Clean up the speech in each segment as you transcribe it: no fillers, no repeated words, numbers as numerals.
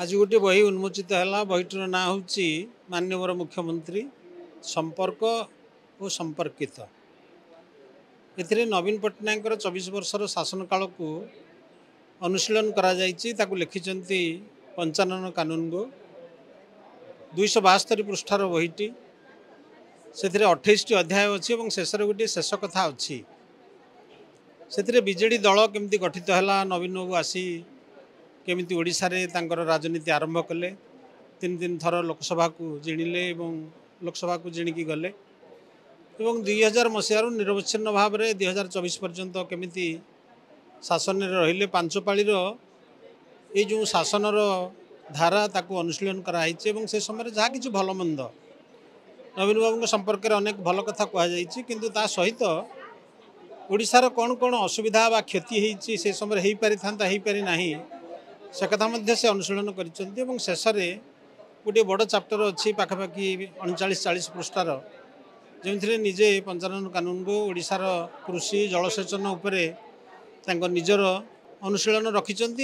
आज गोटे बही उन्मोचित है बहीटर ना हूँ माननीय मुख्यमंत्री संपर्क और संपर्कित। ए नवीन पट्टनायक 24 वर्षर शासन काल को अनुशीलन करा लिखिं 55 कानून गो 272 पृष्ठार बहीटी से 28 अध्याय अच्छी और शेष गोटे शेष कथा अच्छी से बीजेडी दल केमती गठित है नवीन बाबू आसी केमिति ओडिशा रे तांकर राजनीति आरंभ कले 3 थर लोकसभा को जिणिले लोकसभा को जिणिकी गले 2000 मसीह निरवच्छिन्न भाव में 2024 पर्यंत केमिति शासन में रहिले 5 पाळीर ये जो शासनर धारा ताकू अनुशीलन कराई से समय जहाँ कि भल मंद नवीन बाबू संपर्क में अनेक भल कथा कहुई किंतु ता सहित ओडिशार कौन कौन असुविधा बा क्षति होती से समय हो पारि था हो पारि नाही से कथा से अनुशीलन कर शेष में गोटे बड़ चैप्टर अच्छी पाखापाखि 39-40 पृष्ठार जो निजे 55 कानून को ओडिशार कृषि जलसेचन उपरे निजर अनुशीलन रखिंट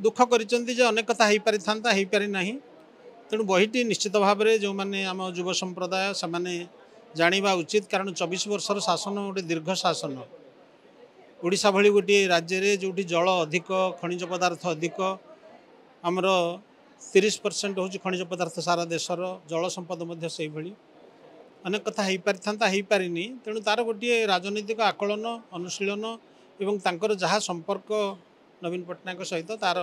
दुख कर अनेक कथा हो पारि था हो पारि नाही तेणु बहीटी निश्चित भाव में जो मैंने आम युव संप्रदाय से जाना उचित कारण 24 वर्षर शासन गोटे दीर्घ शासन ओडिशा भली गोटे राज्य रे जो जल अधिक खनिज पदार्थ अधिक आमर 30% हूँ खनिज पदार्थ सारा देशर जल संपद से भली अनेक कथा हो पारि था हो पारिनी तेणु तार गोटे राजनीतिक आकलन अनुशीलन एवं तांकर जहाँ संपर्क नवीन पट्टनायक सहित तार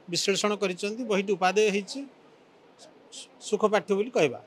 विश्लेषण कर बहीटी उपादेय सुख पाठ्य बोली कहबा।